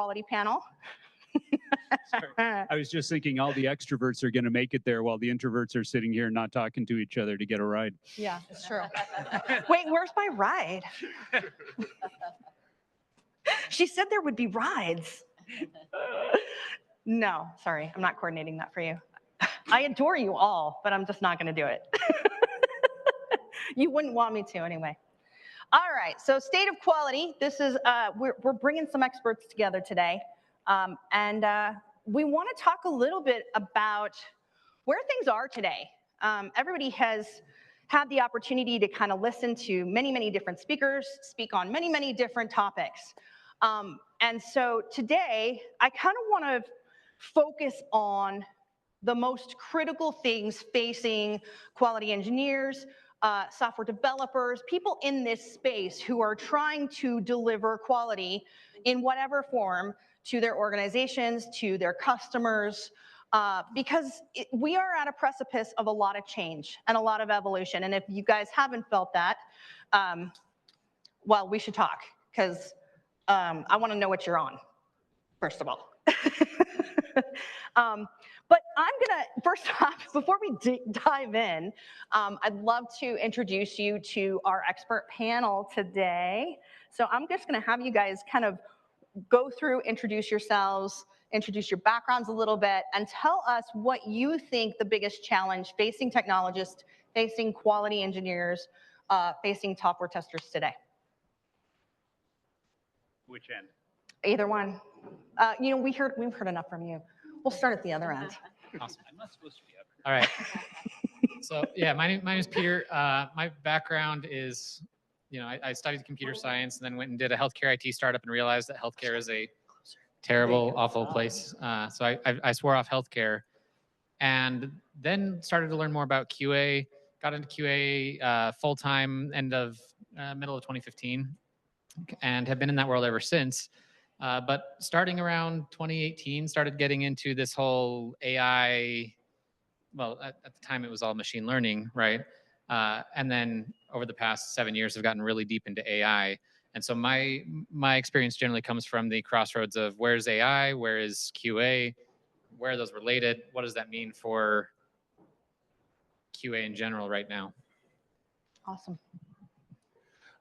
quality panel. I was just thinking all the extroverts are going to make it there while the introverts are sitting here not talking to each other to get a ride. Yeah, it's true. Wait, where's my ride? She said there would be rides. No, sorry, I'm not coordinating that for you. I adore you all, but I'm just not going to do it. You wouldn't want me to anyway. All right, so state of quality. This is, we're bringing some experts together today. And we want to talk a little bit about where things are today. Everybody has had the opportunity to kind of listen to many, many different speakers speak on many, many different topics. And so today, I kind of want to focus on the most critical things facing quality engineers, software developers, people in this space who are trying to deliver quality in whatever form to their organizations, to their customers, because we are at a precipice of a lot of change and a lot of evolution. And if you guys haven't felt that, well, we should talk, because I want to know what you're on, first of all. But I'm gonna, first off, before we dive in, I'd love to introduce you to our expert panel today. So I'm just gonna have you guys kind of go through, introduce yourselves, introduce your backgrounds a little bit, and tell us what you think the biggest challenge facing technologists, facing quality engineers, facing software testers today. Which end? Either one. You know, we've heard enough from you. We'll start at the other end. Awesome. I'm not supposed to be up. All right. So yeah, my name is Peter. My background is, you know, I studied computer science and then went and did a healthcare IT startup and realized that healthcare is a terrible, awful place. So I swore off healthcare, and then started to learn more about QA. Got into QA full time middle of 2015, and have been in that world ever since. But starting around 2018, started getting into this whole AI. Well, at the time it was all machine learning, right? And then over the past 7 years, I've gotten really deep into AI. And so my experience generally comes from the crossroads of where's AI, where is QA, where are those related, what does that mean for QA in general right now? Awesome.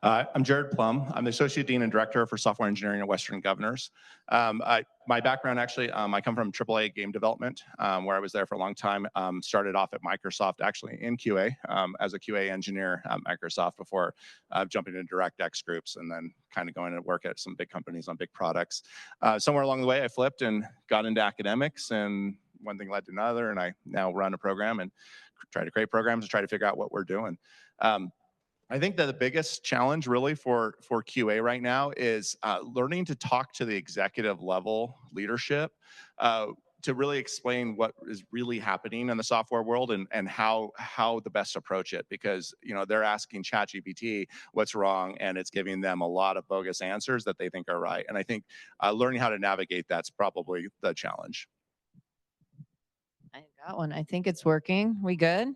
I'm Jared Plum. I'm the Associate Dean and Director for Software Engineering at Western Governors. My background, actually, I come from AAA game development, where I was there for a long time. Started off at Microsoft, actually, in QA, as a QA engineer at Microsoft before jumping into DirectX groups and then kind of going to work at some big companies on big products. Somewhere along the way, I flipped and got into academics, and one thing led to another, and I now run a program and try to create programs and try to figure out what we're doing. I think that the biggest challenge really for QA right now is learning to talk to the executive level leadership to really explain what is really happening in the software world and how the best approach it, because they're asking ChatGPT what's wrong and it's giving them a lot of bogus answers that they think are right. And I think learning how to navigate that's probably the challenge. I got one. I think it's working. We good?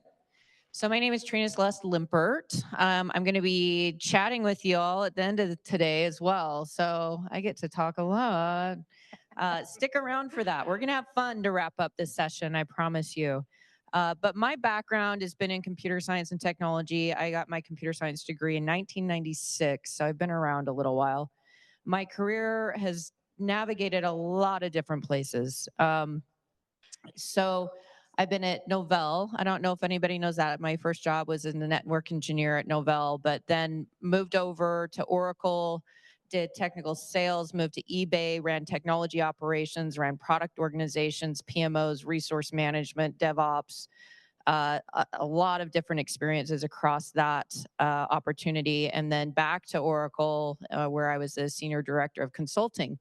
So my name is Trina Celeste Limpert. I'm going to be chatting with you all at the end of today as well. So I get to talk a lot. Stick around for that. We're going to have fun to wrap up this session, I promise you. But my background has been in computer science and technology. I got my computer science degree in 1996, so I've been around a little while. My career has navigated a lot of different places. So I've been at Novell. I don't know if anybody knows that. My first job was as a network engineer at Novell, but then moved over to Oracle, did technical sales, moved to eBay, ran technology operations, ran product organizations, PMOs, resource management, DevOps, a lot of different experiences across that opportunity. And then back to Oracle, where I was the senior director of consulting.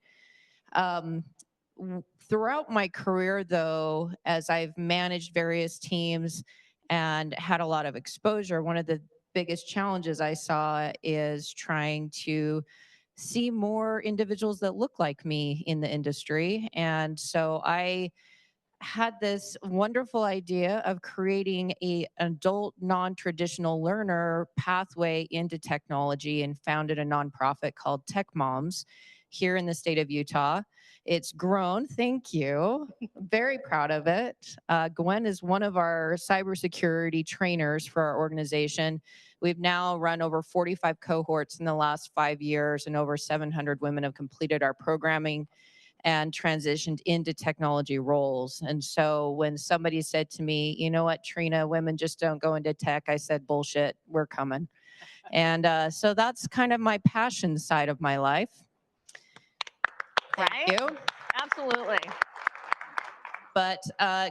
Throughout my career, though, as I've managed various teams and had a lot of exposure, one of the biggest challenges I saw is trying to see more individuals that look like me in the industry. And so I had this wonderful idea of creating an adult non-traditional learner pathway into technology and founded a nonprofit called Tech Moms. here in the state of Utah. It's grown, thank you. Very proud of it. Gwen is one of our cybersecurity trainers for our organization. We've now run over 45 cohorts in the last 5 years, and over 700 women have completed our programming and transitioned into technology roles. And so when somebody said to me, you know what, Trina, women just don't go into tech, I said, bullshit, we're coming. And so that's kind of my passion side of my life. Thank you. Absolutely. But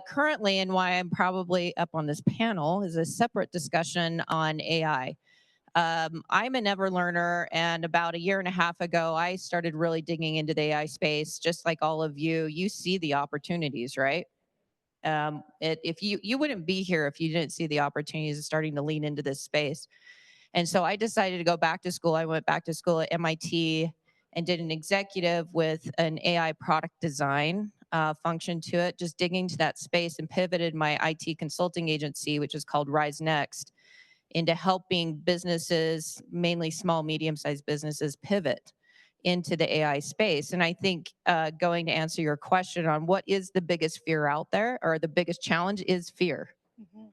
currently, and why I'm probably up on this panel, is a separate discussion on AI. I'm a never learner, and about a year and a half ago, I started really digging into the AI space. Just like all of you, you see the opportunities, right? If you wouldn't be here if you didn't see the opportunities of starting to lean into this space. And so I decided to go back to school. I went back to school at MIT and did an executive with an AI product design function to it, just digging to that space, and pivoted my IT consulting agency, which is called Rise Next, into helping businesses, mainly small, medium-sized businesses, pivot into the AI space. And I think going to answer your question on what is the biggest fear out there, or the biggest challenge, is fear. Mm-hmm.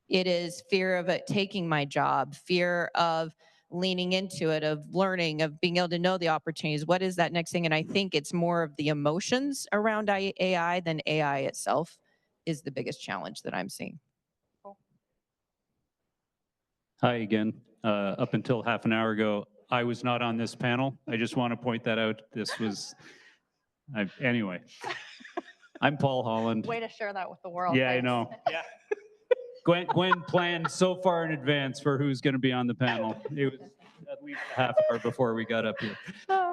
It is fear of it taking my job, fear of leaning into it, of learning, of being able to know the opportunities. What is that next thing? And I think it's more of the emotions around AI than AI itself is the biggest challenge that I'm seeing. Hi again. Up until half an hour ago, I was not on this panel. I just want to point that out. This was, anyway. I'm Paul Holland. Way to share that with the world. Yeah, Thanks. I know. Yeah. Gwen planned so far in advance for who's going to be on the panel. It was at least a half hour before we got up here.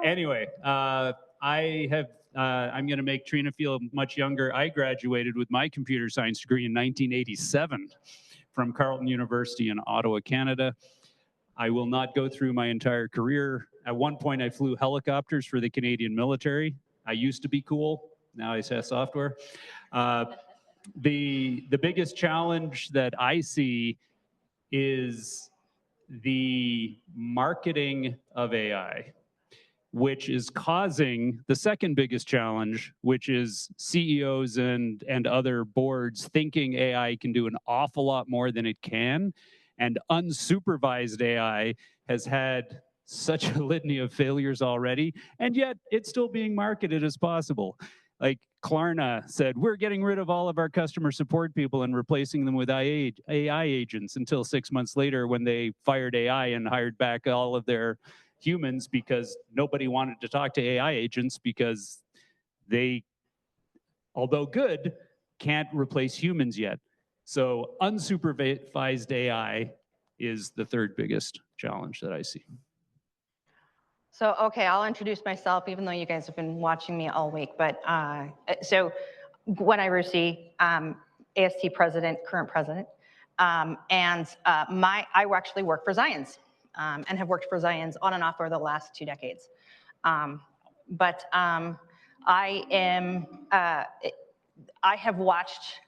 Anyway, I'm going to make Trina feel much younger. I graduated with my computer science degree in 1987 from Carleton University in Ottawa, Canada. I will not go through my entire career. At one point, I flew helicopters for the Canadian military. I used to be cool. Now I say software. The biggest challenge that I see is the marketing of AI, which is causing the second biggest challenge, which is CEOs and other boards thinking AI can do an awful lot more than it can. And unsupervised AI has had such a litany of failures already, and yet it's still being marketed as possible. Like Klarna said, we're getting rid of all of our customer support people and replacing them with AI agents, until 6 months later when they fired AI and hired back all of their humans because nobody wanted to talk to AI agents because they, although good, can't replace humans yet. So unsupervised AI is the third biggest challenge that I see. So, okay, I'll introduce myself, even though you guys have been watching me all week. But so, Gwen Iarussi, AST president, current president, and I actually work for Zions, and have worked for Zions on and off over the last 2 decades. I have watched.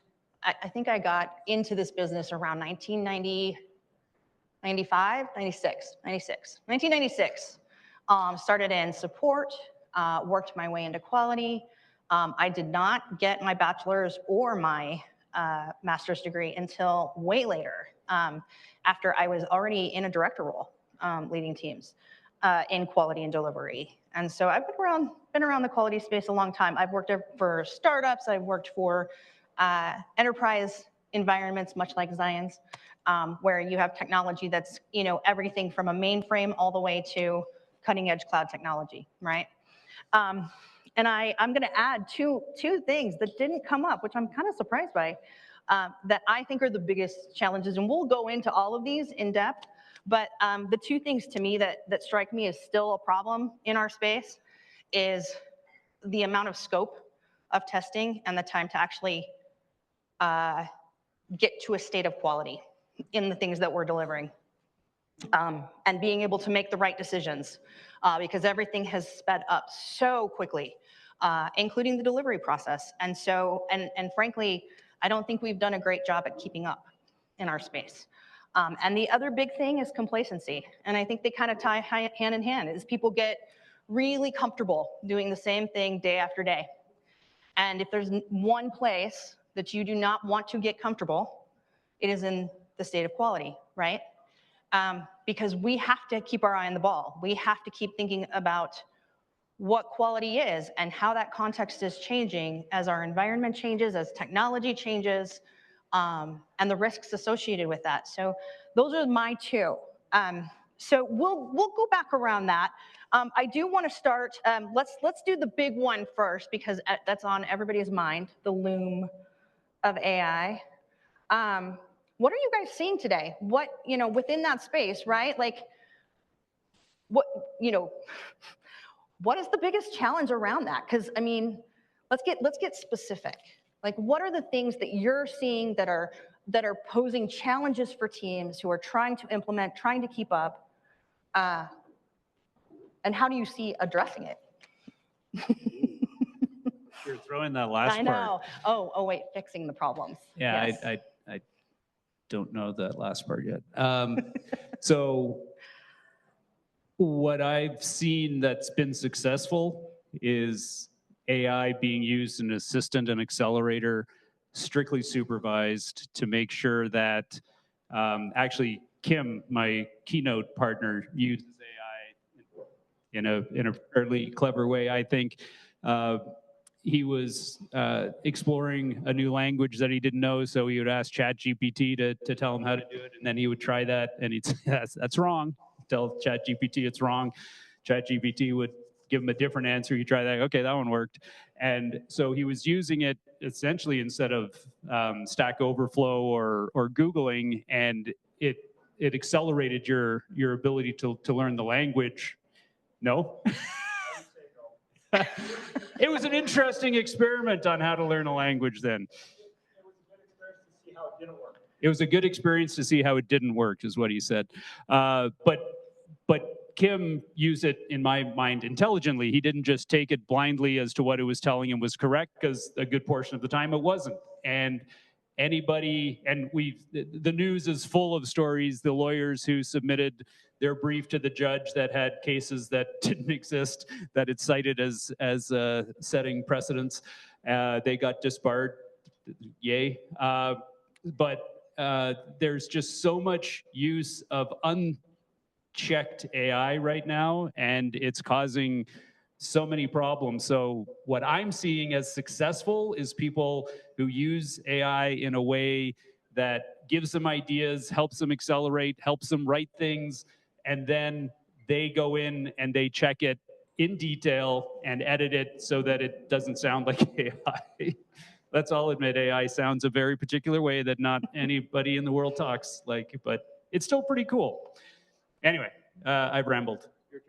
I think I got into this business around 1996. Started in support, worked my way into quality. I did not get my bachelor's or my master's degree until way later, after I was already in a director role, leading teams in quality and delivery. And so I've been around the quality space a long time. I've worked for startups. I've worked for enterprise environments, much like Zions, where you have technology that's, everything from a mainframe all the way to cutting edge cloud technology, right? And I'm going to add two things that didn't come up, which I'm kind of surprised by, that I think are the biggest challenges. And we'll go into all of these in depth. But the two things to me that strike me as still a problem in our space is the amount of scope of testing and the time to actually get to a state of quality in the things that we're delivering. And being able to make the right decisions, because everything has sped up so quickly, including the delivery process. And so, and frankly, I don't think we've done a great job at keeping up in our space. And the other big thing is complacency. And I think they kind of tie hand in hand, is people get really comfortable doing the same thing day after day. And if there's one place that you do not want to get comfortable, it is in the state of quality, right? Because we have to keep our eye on the ball. We have to keep thinking about what quality is and how that context is changing as our environment changes, as technology changes, and the risks associated with that. So those are my two. So we'll go back around that. I do want to start. Let's do the big one first because that's on everybody's mind. The loom of AI. What are you guys seeing today? What within that space, right? Like, what what is the biggest challenge around that? Because I mean, let's get specific. Like, what are the things that you're seeing that are posing challenges for teams who are trying to implement, trying to keep up, and how do you see addressing it? You're throwing that last part. I know. Oh, wait, fixing the problems. Yeah, Yes. I don't know that last part yet. So what I've seen that's been successful is AI being used as an assistant and accelerator, strictly supervised to make sure that actually Kim, my keynote partner, uses AI in a fairly clever way, I think. He was exploring a new language that he didn't know, so he would ask ChatGPT to tell him how to do it, and then he would try that, and he'd say, that's wrong. Tell ChatGPT it's wrong. ChatGPT would give him a different answer. You try that, okay, that one worked. And so he was using it essentially instead of Stack Overflow or Googling, and it accelerated your ability to learn the language. No? It was an interesting experiment on how to learn a language then. It was a good experience to see how it didn't work, is what he said. But Kim used it, in my mind, intelligently. He didn't just take it blindly as to what it was telling him was correct, because a good portion of the time it wasn't. And anybody, and the news is full of stories, the lawyers who submitted their brief to the judge that had cases that didn't exist, that it cited as setting precedents. They got disbarred, yay. But there's just so much use of unchecked AI right now, and it's causing so many problems. So what I'm seeing as successful is people who use AI in a way that gives them ideas, helps them accelerate, helps them write things, and then they go in and they check it in detail and edit it so that it doesn't sound like AI. Let's all admit AI sounds a very particular way that not anybody in the world talks like, but it's still pretty cool. Anyway, I've rambled. Your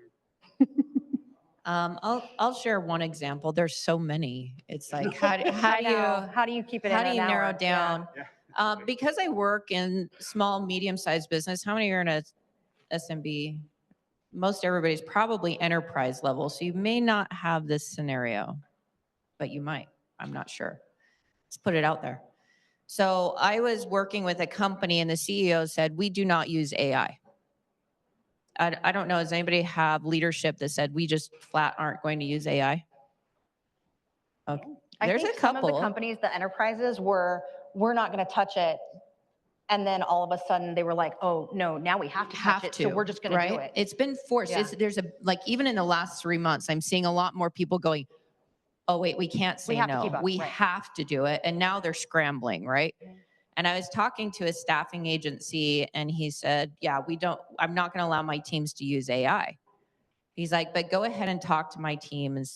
turn. I'll share one example. There's so many. It's like how do you keep it? how in do an you hour? narrow down? Yeah. Because I work in small, medium-sized business. How many are in a SMB? Most everybody's probably enterprise level. So you may not have this scenario, but you might. I'm not sure. Let's put it out there. So I was working with a company and the CEO said, we do not use AI. I don't know, does anybody have leadership that said, we just flat aren't going to use AI? Okay. There's I think a some of couple. the companies, the enterprises, we're not going to touch it. And then all of a sudden they were like, oh, no, now we have to touch it. So we're just going to do it. It's been forced. Yeah. There's even in the last 3 months, I'm seeing a lot more people going, oh, wait, we can't say have to no. keep up, We right. have to do it. And now they're scrambling, right? And I was talking to a staffing agency and he said, yeah, I'm not going to allow my teams to use AI. He's like, but go ahead and talk to my team and,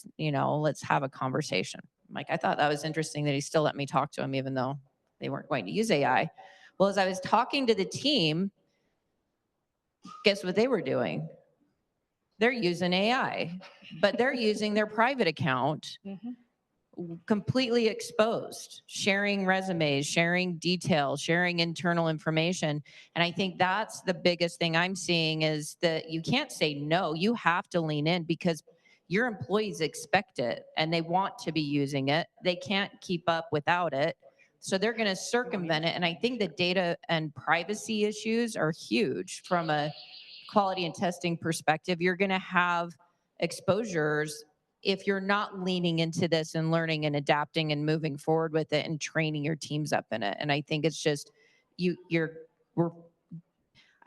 let's have a conversation. I'm like, I thought that was interesting that he still let me talk to him, even though they weren't going to use AI. Well, as I was talking to the team, guess what they were doing? They're using AI, but they're using their private account, completely exposed, sharing resumes, sharing details, sharing internal information. And I think that's the biggest thing I'm seeing is that you can't say no. You have to lean in because your employees expect it and they want to be using it. They can't keep up without it. So they're going to circumvent it. And I think the data and privacy issues are huge from a quality and testing perspective. You're going to have exposures if you're not leaning into this and learning and adapting and moving forward with it and training your teams up in it. And I think it's just we're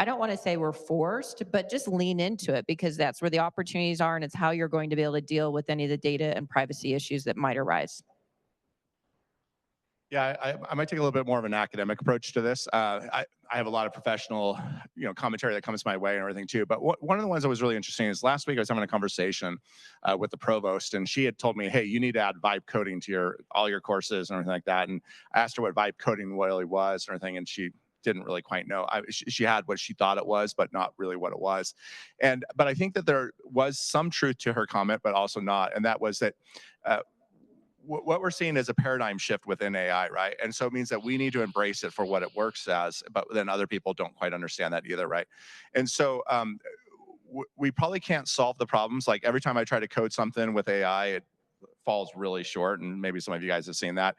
I don't want to say we're forced, but just lean into it because that's where the opportunities are and it's how you're going to be able to deal with any of the data and privacy issues that might arise. Yeah, I might take a little bit more of an academic approach to this. I have a lot of professional, commentary that comes my way and everything too. But one of the ones that was really interesting is last week I was having a conversation with the provost, and she had told me, "Hey, you need to add vibe coding to all your courses and everything like that." And I asked her what vibe coding really was and everything, and she didn't really quite know. She had what she thought it was, but not really what it was. But I think that there was some truth to her comment, but also not, and that was that. What we're seeing is a paradigm shift within AI, right? And so it means that we need to embrace it for what it works as, but then other people don't quite understand that either, right? And so we probably can't solve the problems. Like every time I try to code something with AI, it falls really short. And maybe some of you guys have seen that.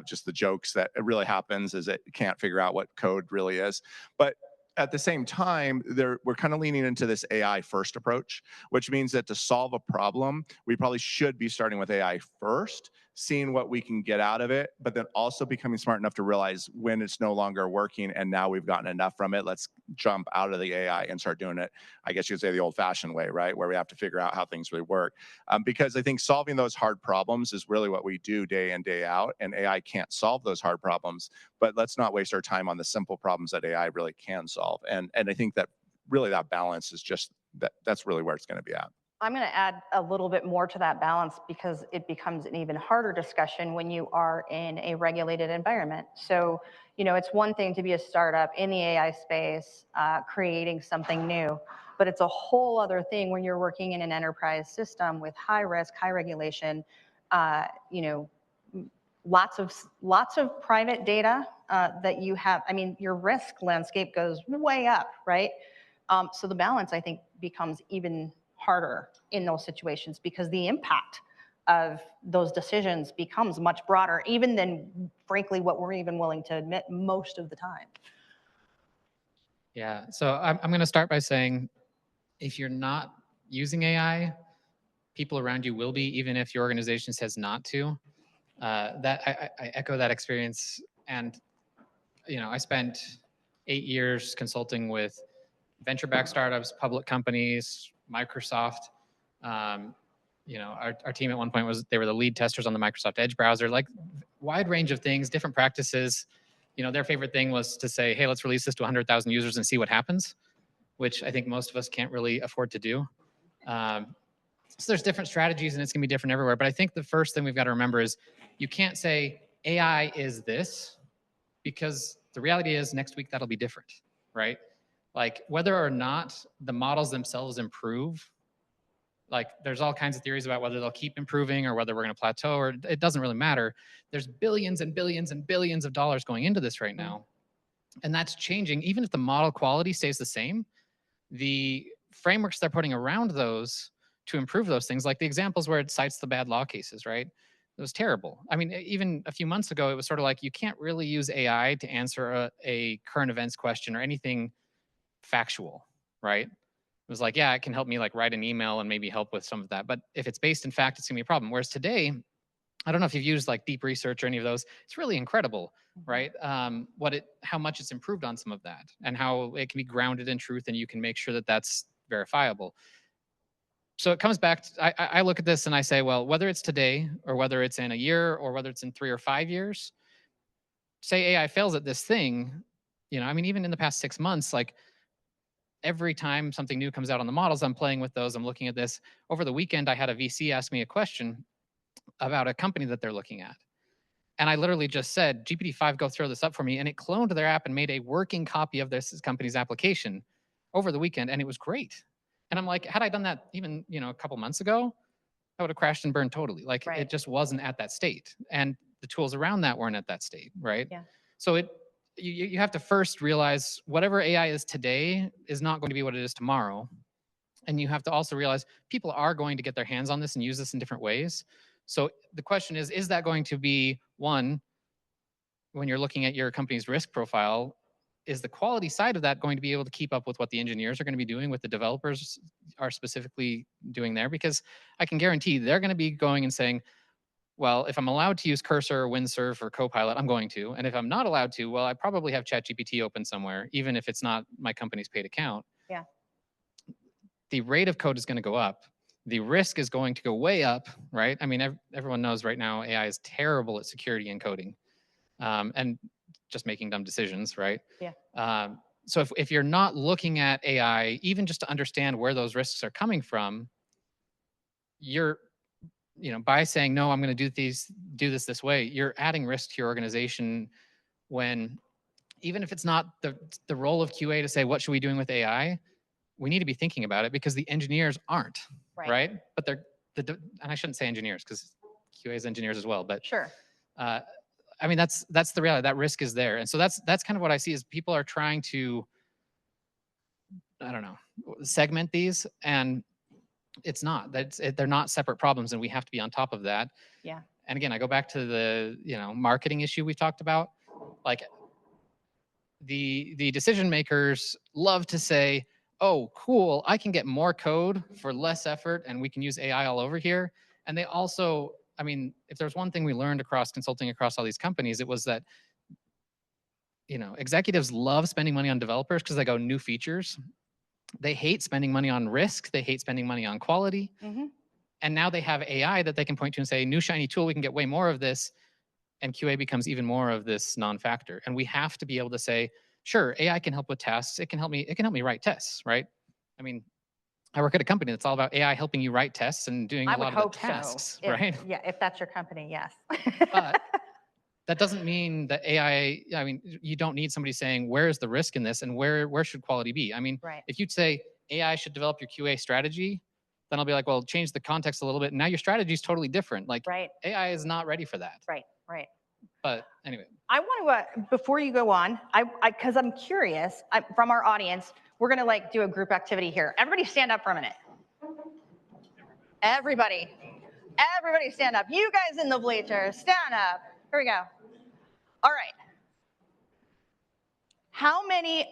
Just the jokes that it really happens is it can't figure out what code really is. But at the same time, we're kind of leaning into this AI first approach, which means that to solve a problem, we probably should be starting with AI first, seeing what we can get out of it, but then also becoming smart enough to realize when it's no longer working and now we've gotten enough from it, let's jump out of the AI and start doing it, I guess you'd say the old-fashioned way, right? Where we have to figure out how things really work. Because I think solving those hard problems is really what we do day in, day out, and AI can't solve those hard problems, but let's not waste our time on the simple problems that AI really can solve. And I think that really that balance is just, that's really where it's going to be at. I'm going to add a little bit more to that balance because it becomes an even harder discussion when you are in a regulated environment. So, it's one thing to be a startup in the AI space, creating something new, but it's a whole other thing when you're working in an enterprise system with high risk, high regulation, lots of private data that you have. I mean, your risk landscape goes way up, right? So the balance, I think, becomes even harder in those situations because the impact of those decisions becomes much broader, even than, frankly, what we're even willing to admit most of the time. Yeah, so I'm going to start by saying, if you're not using AI, people around you will be, even if your organization says not to. I echo that experience. And, I spent 8 years consulting with venture-backed startups, public companies, Microsoft. Our team at one point they were the lead testers on the Microsoft Edge browser, like wide range of things, different practices. Their favorite thing was to say, hey, let's release this to 100,000 users and see what happens, which I think most of us can't really afford to do. So there's different strategies and it's gonna be different everywhere. But I think the first thing we've got to remember is you can't say AI is this, because the reality is next week that'll be different, right? Like whether or not the models themselves improve, like there's all kinds of theories about whether they'll keep improving or whether we're going to plateau, or it doesn't really matter. There's billions and billions and billions of dollars going into this right now. And that's changing. Even if the model quality stays the same, the frameworks they're putting around those to improve those things, like the examples where it cites the bad law cases, right? It was terrible. I mean, even a few months ago, it was sort of like you can't really use AI to answer a current events question or anything factual, right? It was like, yeah, it can help me like write an email and maybe help with some of that. But if it's based in fact, it's gonna be a problem. Whereas today, I don't know if you've used like deep research or any of those. It's really incredible, right? How much it's improved on some of that, and how it can be grounded in truth, and you can make sure that that's verifiable. So it comes back to, I look at this and I say, well, whether it's today or whether it's in a year or whether it's in 3 or 5 years, say AI fails at this thing, I mean, even in the past 6 months, like every time something new comes out on the models, I'm playing with those, I'm looking at this. Over the weekend, I had a VC ask me a question about a company that they're looking at. And I literally just said, GPT-5, go throw this up for me. And it cloned their app and made a working copy of this company's application over the weekend. And it was great. And I'm like, had I done that even, a couple months ago, I would have crashed and burned totally. Like Right. It just wasn't at that state. And the tools around that weren't at that state, right? Yeah. So you have to first realize whatever AI is today is not going to be what it is tomorrow. And you have to also realize people are going to get their hands on this and use this in different ways. So the question is that going to be, one, when you're looking at your company's risk profile, is the quality side of that going to be able to keep up with what the engineers are going to be doing, what the developers are specifically doing there? Because I can guarantee they're going to be going and saying, well, if I'm allowed to use Cursor, Windsurf, or Copilot, I'm going to. And if I'm not allowed to, well, I probably have ChatGPT open somewhere, even if it's not my company's paid account. Yeah. The rate of code is going to go up. The risk is going to go way up, right? I mean, everyone knows right now AI is terrible at security and coding, and just making dumb decisions, right? Yeah. So if you're not looking at AI, even just to understand where those risks are coming from, you're, by saying, no, I'm going to do this way, you're adding risk to your organization when, even if it's not the role of QA to say, what should we be doing with AI? We need to be thinking about it because the engineers aren't, right? But and I shouldn't say engineers because QA is engineers as well, but Sure. I mean, that's the reality. That risk is there. And so that's kind of what I see is people are trying to, I don't know, segment these, and it's not. They're not separate problems, and we have to be on top of that. Yeah. And again, I go back to the, marketing issue we talked about. Like, the decision makers love to say, oh, cool, I can get more code for less effort and we can use AI all over here. And they also, I mean, if there's one thing we learned across consulting across all these companies, it was that, executives love spending money on developers because they go new features. They hate spending money on risk. They hate spending money on quality. Mm-hmm. And now they have AI that they can point to and say, new shiny tool, we can get way more of this. And QA becomes even more of this non-factor. And we have to be able to say, sure, AI can help with tasks. It can help me write tests, right? I mean, I work at a company that's all about AI helping you write tests and doing a lot of the tasks, right? Yeah, if that's your company, yes. But that doesn't mean that AI, I mean, you don't need somebody saying, where is the risk in this and where should quality be? I mean, Right. if you'd say AI should develop your QA strategy, then I'll be like, well, change the context a little bit. Now your strategy is totally different. Like, Right. AI is not ready for that. Right. But anyway. I want to, before you go on, because I'm curious, from our audience, we're going to do a group activity here. Everybody stand up for a minute. Everybody stand up. You guys in the bleachers, stand up. Here we go. All right. How many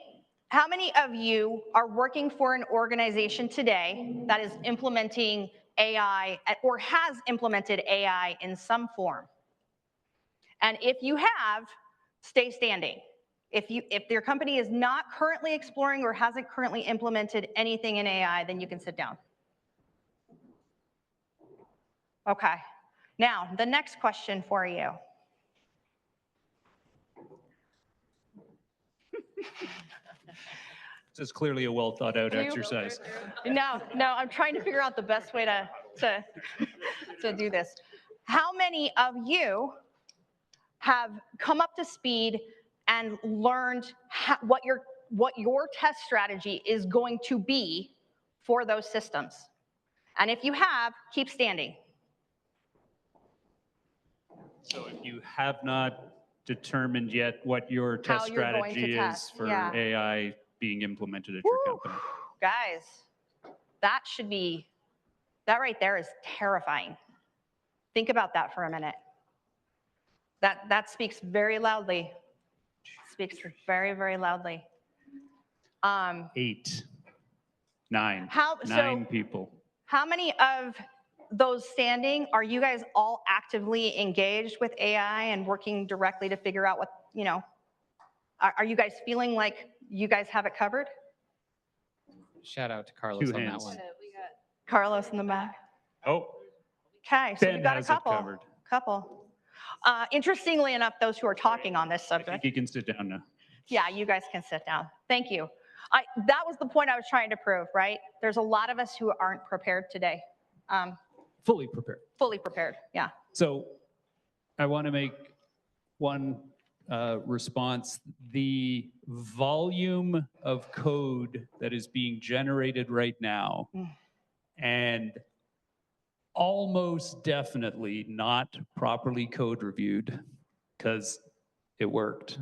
of you are working for an organization today that is implementing AI or has implemented AI in some form? And if you have, stay standing. If your company is not currently exploring or hasn't currently implemented anything in AI, then you can sit down. Okay. Now, the next question for you. This is clearly a well thought out exercise. No, I'm trying to figure out the best way to do this. How many of you have come up to speed and learned what your test strategy is going to be for those systems? And if you have, keep standing. So if you have not determined yet what your test strategy is for AI being implemented at your company. Guys, that right there is terrifying. Think about that for a minute. That speaks very loudly. Speaks very, very loudly. 8, 9, 9 people. How many of those standing are you guys all actively engaged with AI and working directly to figure out what, are you guys feeling like you guys have it covered? Shout out to Carlos on that one. We got Carlos in the back. Oh. Okay, so we've got a couple. Interestingly enough, those who are talking on this subject. I think you can sit down now. Yeah, you guys can sit down. Thank you. That was the point I was trying to prove, right? There's a lot of us who aren't prepared today. Fully prepared. Fully prepared, yeah. So I want to make one response. The volume of code that is being generated right now and almost definitely not properly code reviewed because it worked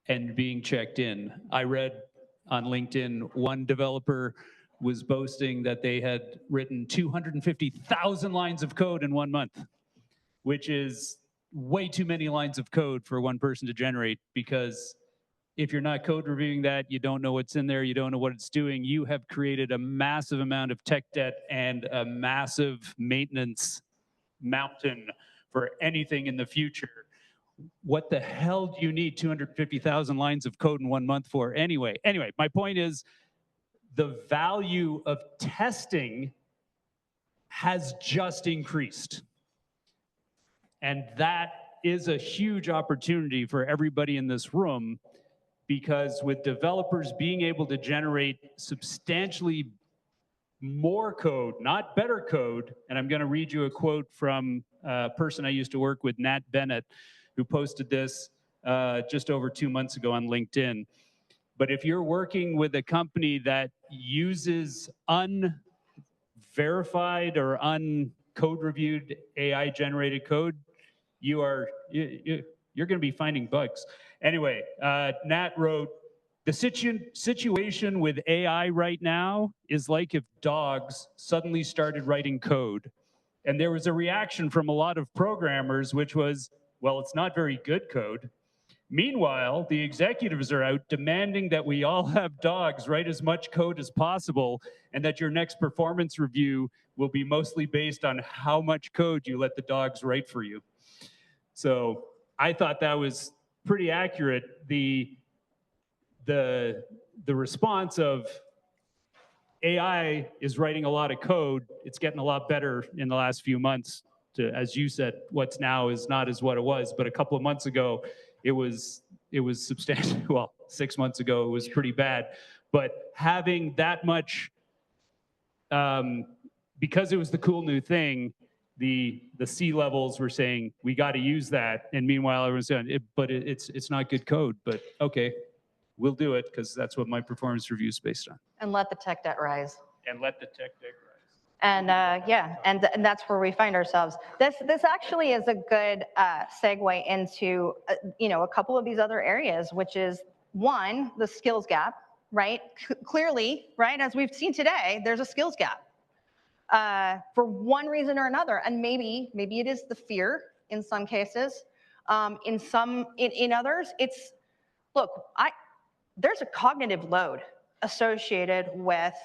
and being checked in. I read on LinkedIn, one developer was boasting that they had written 250,000 lines of code in 1 month, which is way too many lines of code for one person to generate because if you're not code reviewing that, you don't know what's in there, you don't know what it's doing, you have created a massive amount of tech debt and a massive maintenance mountain for anything in the future. What the hell do you need 250,000 lines of code in 1 month for anyway? Anyway, my point is the value of testing has just increased. And that is a huge opportunity for everybody in this room, because with developers being able to generate substantially more code, not better code, and I'm going to read you a quote from a person I used to work with, Nat Bennett, who posted this just over 2 months ago on LinkedIn. But if you're working with a company that uses unverified or uncode reviewed AI generated code, you're going to be finding bugs. Anyway, Nat wrote, the situation with AI right now is like if dogs suddenly started writing code. And there was a reaction from a lot of programmers, which was, well, it's not very good code. Meanwhile, the executives are out demanding that we all have dogs write as much code as possible, and that your next performance review will be mostly based on how much code you let the dogs write for you. So I thought that was pretty accurate. The response of AI is writing a lot of code. It's getting a lot better in the last few months. As you said, what's now is not as what it was, but a couple of months ago, it was substantial. Well, 6 months ago, it was pretty bad. But having that much, because it was the cool new thing, the C levels were saying we got to use that, and meanwhile everyone's saying it's not good code. But okay, we'll do it because that's what my performance review is based on. And let the tech debt rise. And let the tech debt rise. And yeah, and that's where we find ourselves. This actually is a good segue into a couple of these other areas, which is one, the skills gap, right? Clearly, right, as we've seen today, there's a skills gap for one reason or another, and maybe it is the fear in some cases. In others, it's there's a cognitive load associated with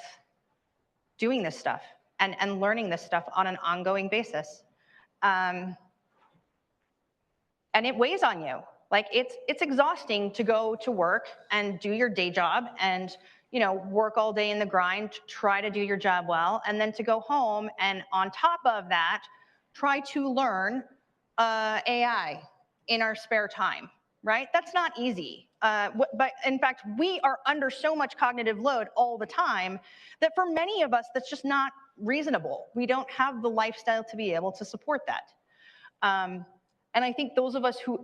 doing this stuff and learning this stuff on an ongoing basis. And it weighs on you. Like it's exhausting to go to work and do your day job and work all day in the grind, try to do your job well, and then to go home and on top of that, try to learn AI in our spare time, right? That's not easy. But in fact, we are under so much cognitive load all the time that for many of us, that's just not reasonable. We don't have the lifestyle to be able to support that. And I think those of us who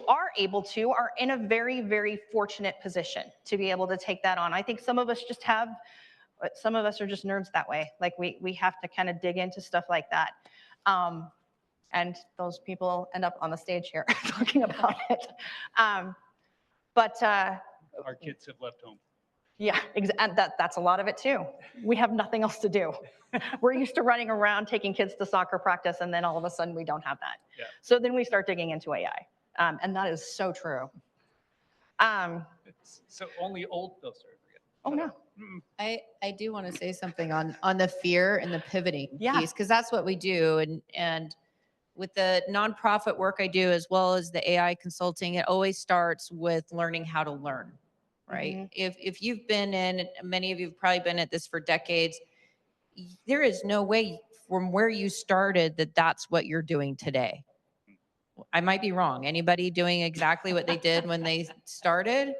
are able to are in a very, very fortunate position to be able to take that on. I think some of us are just nerds that way. Like we have to kind of dig into stuff like that. And those people end up on the stage here talking about it. But our kids have left home. Yeah, and that's a lot of it too. We have nothing else to do. We're used to running around taking kids to soccer practice, and then all of a sudden we don't have that. Yeah. So then we start digging into AI, and that is so true. So only old. Oh, sorry. Oh no. I do want to say something on the fear and the pivoting piece, because that's what we do, and with the nonprofit work I do as well as the AI consulting, it always starts with learning how to learn. Right? Mm-hmm. If you've been in, many of you have probably been at this for decades, there is no way from where you started that's what you're doing today. I might be wrong. Anybody doing exactly what they did when they started?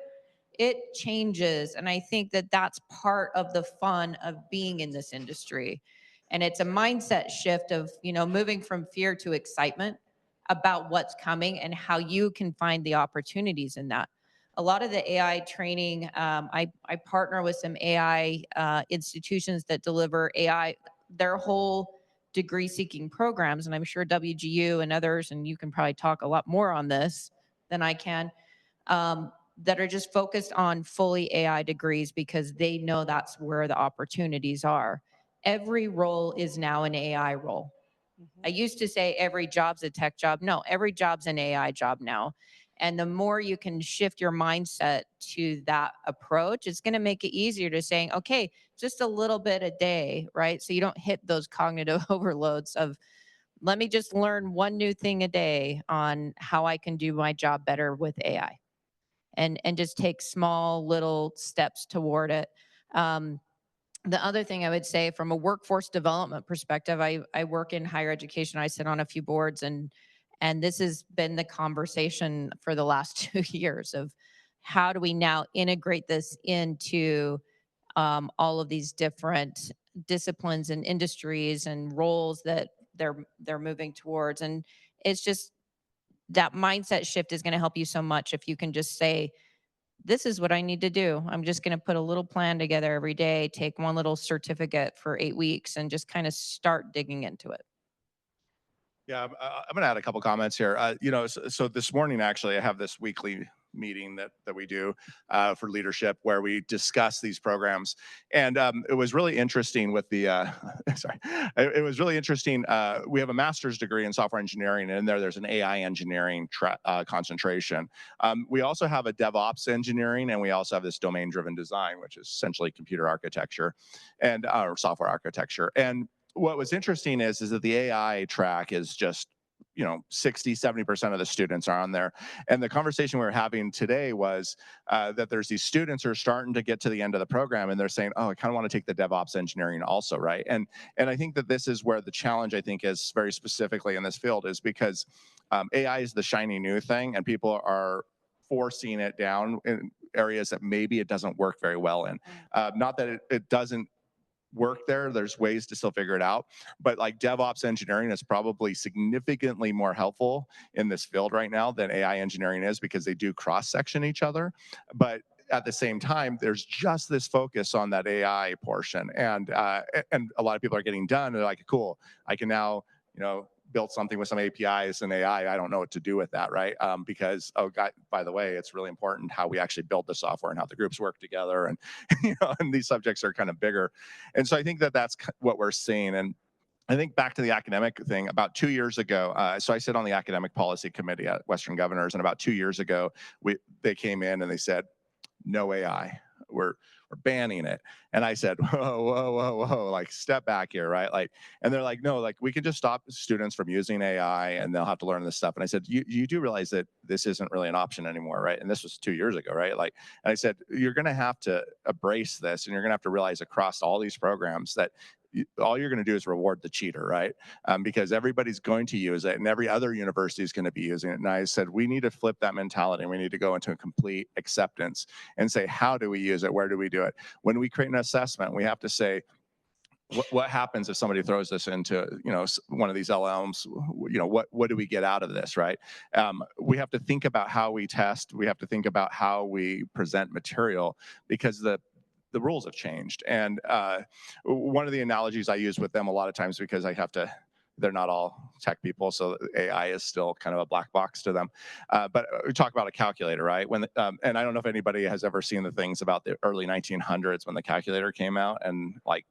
It changes. And I think that's part of the fun of being in this industry. And it's a mindset shift of, moving from fear to excitement about what's coming and how you can find the opportunities in that. A lot of the AI training, I partner with some AI institutions that deliver AI, their whole degree-seeking programs, and I'm sure WGU and others, and you can probably talk a lot more on this than I can, that are just focused on fully AI degrees because they know that's where the opportunities are. Every role is now an AI role. I used to say every job's a tech job. No, every job's an AI job now. And the more you can shift your mindset to that approach, it's going to make it easier to saying, okay, just a little bit a day, right? So you don't hit those cognitive overloads of, let me just learn one new thing a day on how I can do my job better with AI, and just take small little steps toward it. The other thing I would say from a workforce development perspective, I work in higher education. I sit on a few boards, and this has been the conversation for the last 2 years of how do we now integrate this into all of these different disciplines and industries and roles that they're moving towards. And it's just that mindset shift is going to help you so much if you can just say, this is what I need to do. I'm just going to put a little plan together every day, take one little certificate for 8 weeks, and just kind of start digging into it. Yeah, I'm going to add a couple comments here. So this morning, actually, I have this weekly meeting that we do for leadership where we discuss these programs. And it was really interesting with the, sorry, it was really interesting. We have a master's degree in software engineering, and in there's an AI engineering concentration. We also have a DevOps engineering, and we also have this domain-driven design, which is essentially computer architecture and or software architecture. And what was interesting is that the AI track is just 60-70% of the students are on there. And the conversation we were having today was that there's these students who are starting to get to the end of the program, and they're saying, oh, I kind of want to take the DevOps engineering also, right? And I think that this is where the challenge, I think, is very specifically in this field, is because AI is the shiny new thing, and people are forcing it down in areas that maybe it doesn't work very well in. Not that it doesn't work there. There's ways to still figure it out. But like DevOps engineering is probably significantly more helpful in this field right now than AI engineering is, because they do cross-section each other. But at the same time, there's just this focus on that AI portion. And a lot of people are getting done. They're like, cool, I can now, build something with some APIs and AI. I don't know what to do with that, right? Because, oh God, by the way, it's really important how we actually build the software and how the groups work together. And, and these subjects are kind of bigger. And so I think that that's what we're seeing. And I think back to the academic thing, about 2 years ago, so I sit on the academic policy committee at Western Governors, and about 2 years ago, they came in and they said, no AI. We're banning it. And I said, whoa, like step back here, right? Like, and they're like, no, like we can just stop students from using AI and they'll have to learn this stuff. And I said, you do realize that this isn't really an option anymore, right? And this was 2 years ago, right? Like, and I said, you're going to have to embrace this, and you're going to have to realize across all these programs that all you're going to do is reward the cheater, right? Because everybody's going to use it, and every other university is going to be using it. And I said, we need to flip that mentality, and we need to go into a complete acceptance and say, how do we use it? Where do we do it? When we create an assessment, we have to say, what happens if somebody throws this into one of these LLMs? What do we get out of this, right? We have to think about how we test. We have to think about how we present material, because the rules have changed. And one of the analogies I use with them a lot of times, because they're not all tech people, so AI is still kind of a black box to them. But we talk about a calculator, right? And I don't know if anybody has ever seen the things about the early 1900s when the calculator came out, and like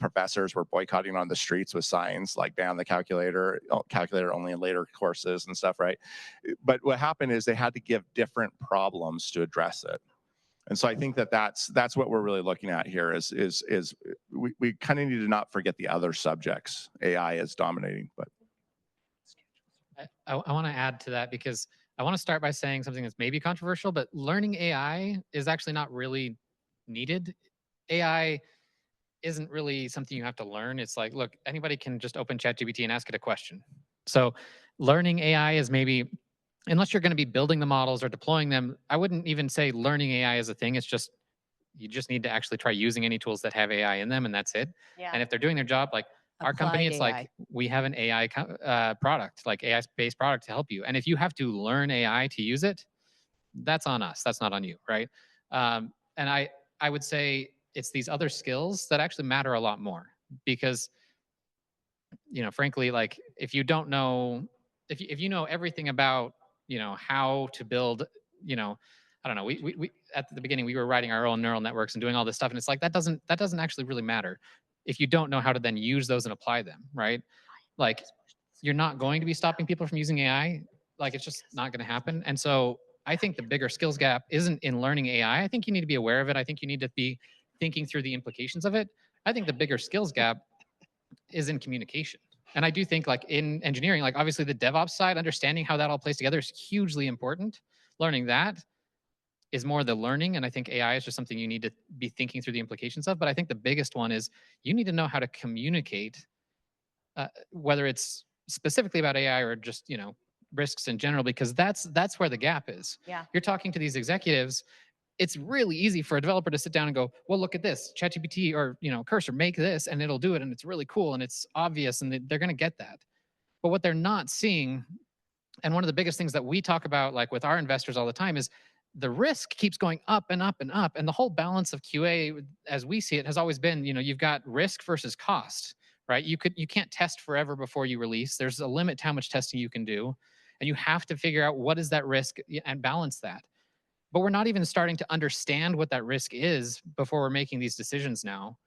professors were boycotting on the streets with signs like ban the calculator only in later courses and stuff, right? But what happened is they had to give different problems to address it. And so I think that that's what we're really looking at here is we kind of need to not forget the other subjects. AI is dominating, but I want to add to that, because I want to start by saying something that's maybe controversial, but learning AI is actually not really needed. AI isn't really something you have to learn. It's like, look, anybody can just open ChatGPT and ask it a question. So learning AI is maybe, unless you're going to be building the models or deploying them, I wouldn't even say learning AI is a thing. It's just, you just need to actually try using any tools that have AI in them, and that's it. Yeah. And if they're doing their job, like our company, it's AI. like we have an AI product, like AI-based product to help you. And if you have to learn AI to use it, that's on us. That's not on you, right? And I would say it's these other skills that actually matter a lot more, because, frankly, like if you don't know, if you know everything about, how to build, I don't know. We at the beginning we were writing our own neural networks and doing all this stuff, and it's like that doesn't actually really matter if you don't know how to then use those and apply them, right? like you're not going to be stopping people from using AI. Like it's just not going to happen. And so I think the bigger skills gap isn't in learning AI. I think you need to be aware of it. I think you need to be thinking through the implications of it. I think the bigger skills gap is in communication. And I do think like in engineering, like obviously the DevOps side, understanding how that all plays together is hugely important. Learning that is more the learning. And I think AI is just something you need to be thinking through the implications of. But I think the biggest one is you need to know how to communicate, whether it's specifically about AI or just, risks in general, because that's where the gap is. Yeah. You're talking to these executives. It's really easy for a developer to sit down and go, well, look at this, ChatGPT or, Cursor, make this, and it'll do it. And it's really cool. And it's obvious. And they're going to get that. But what they're not seeing, and one of the biggest things that we talk about, like with our investors all the time, is the risk keeps going up and up and up. And the whole balance of QA, as we see it, has always been, you've got risk versus cost, right? You can't test forever before you release. There's a limit to how much testing you can do. And you have to figure out what is that risk and balance that. But we're not even starting to understand what that risk is before we're making these decisions now.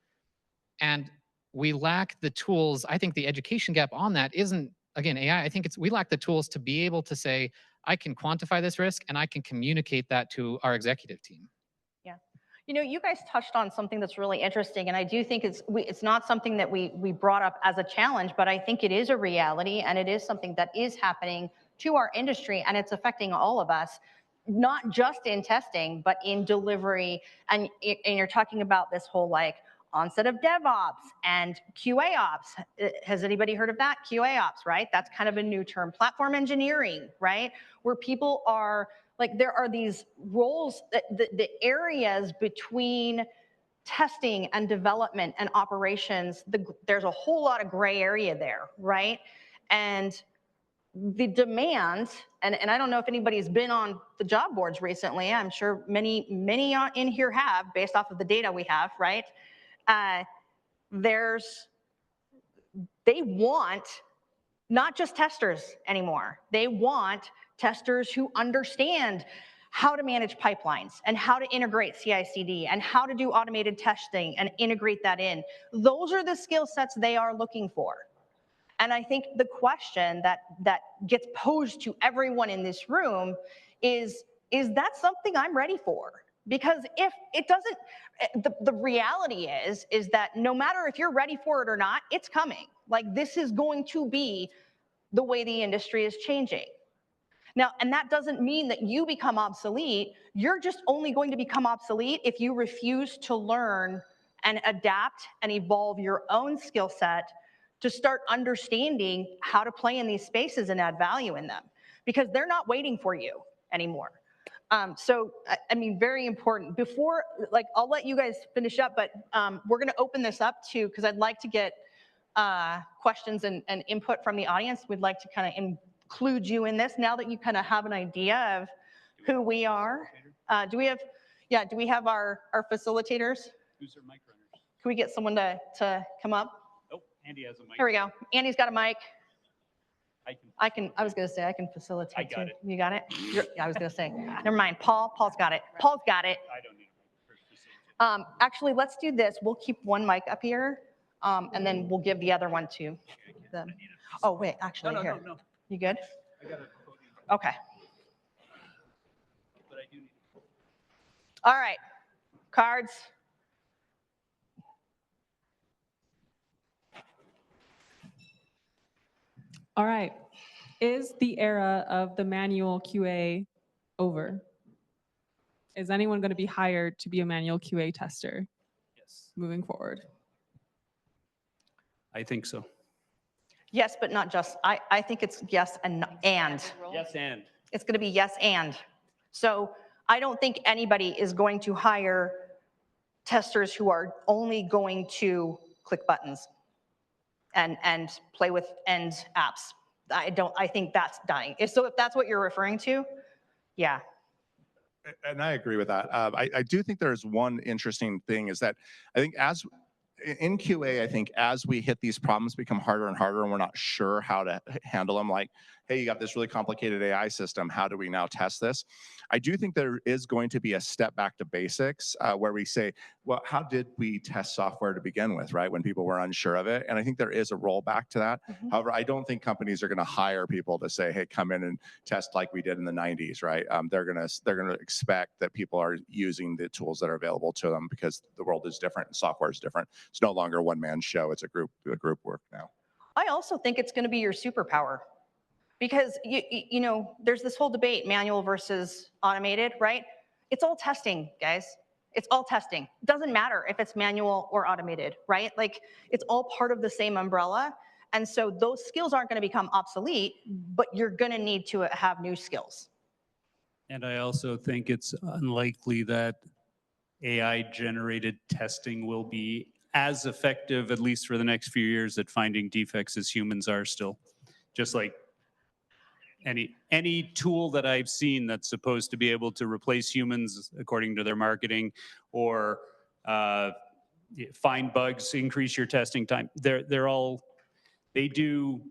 And we lack the tools. I think the education gap on that isn't, again, AI. I think we lack the tools to be able to say, I can quantify this risk and I can communicate that to our executive team. Yeah. You guys touched on something that's really interesting, and I do think it's not something that we brought up as a challenge, but I think it is a reality, and it is something that is happening to our industry, and it's affecting all of us, not just in testing, but in delivery. And you're talking about this whole like onset of DevOps and QA ops. Has anybody heard of that? QA ops, right? That's kind of a new term. Platform engineering, right? Where people are like, there are these roles, the areas between testing and development and operations, there's a whole lot of gray area there, right? And the demand, and I don't know if anybody's been on the job boards recently. I'm sure many in here have, based off of the data we have, right? They want not just testers anymore. They want testers who understand how to manage pipelines and how to integrate CI/CD and how to do automated testing and integrate that in. Those are the skill sets they are looking for. And I think the question that gets posed to everyone in this room is that something I'm ready for? Because if it doesn't, the reality is that no matter if you're ready for it or not, it's coming. Like, this is going to be the way the industry is changing. Now, and that doesn't mean that you become obsolete. You're just only going to become obsolete if you refuse to learn and adapt and evolve your own skill set to start understanding how to play in these spaces and add value in them, because they're not waiting for you anymore. So, I mean, very important. Before, like, I'll let you guys finish up, but we're going to open this up to, because I'd like to get questions and input from the audience. We'd like to kind of include you in this now that you kind of have an idea of who we are. Do we have our facilitators? Who's our mic runners? Can we get someone to come up? Oh, Andy has a mic. Here we go. Andy's got a mic. I I was going to say I can facilitate. I got too. it. You got it? I was going to say. Never mind. Paul's got it. Paul's got it. I don't need a mic. Actually, let's do this. We'll keep one mic up here, and then we'll give the other one to them. Oh, wait, actually, here. No. You good? I got it. Okay. But I do need All right. Cards. All right. Is the era of the manual QA over? Is anyone going to be hired to be a manual QA tester Yes, moving forward? I think so. Yes, but not just. I think it's yes and. Yes, and. It's going to be yes and. So I don't think anybody is going to hire testers who are only going to click buttons and play with end apps. I think that's dying. So if that's what you're referring to, yeah. And I agree with that. I do think there's one interesting thing is that I think in QA, I think as we hit these problems become harder and harder and we're not sure how to handle them, like, hey, you got this really complicated AI system. How do we now test this? I do think there is going to be a step back to basics where we say, well, how did we test software to begin with, right? When people were unsure of it. And I think there is a rollback to that. However, I don't think companies are going to hire people to say, hey, come in and test like we did in the 90s, right? They're going to expect that people are using the tools that are available to them because the world is different and software is different. It's no longer a one-man show. It's a group work now. I also think it's going to be your superpower because you know there's this whole debate, manual versus automated, right? It's all testing, guys. It's all testing. It doesn't matter if it's manual or automated, right? Like it's all part of the same umbrella. And so those skills aren't going to become obsolete, but you're going to need to have new skills. And I also think it's unlikely that AI-generated testing will be as effective, at least for the next few years, at finding defects as humans are still. Just like any tool that I've seen that's supposed to be able to replace humans according to their marketing, or find bugs, increase your testing time. They do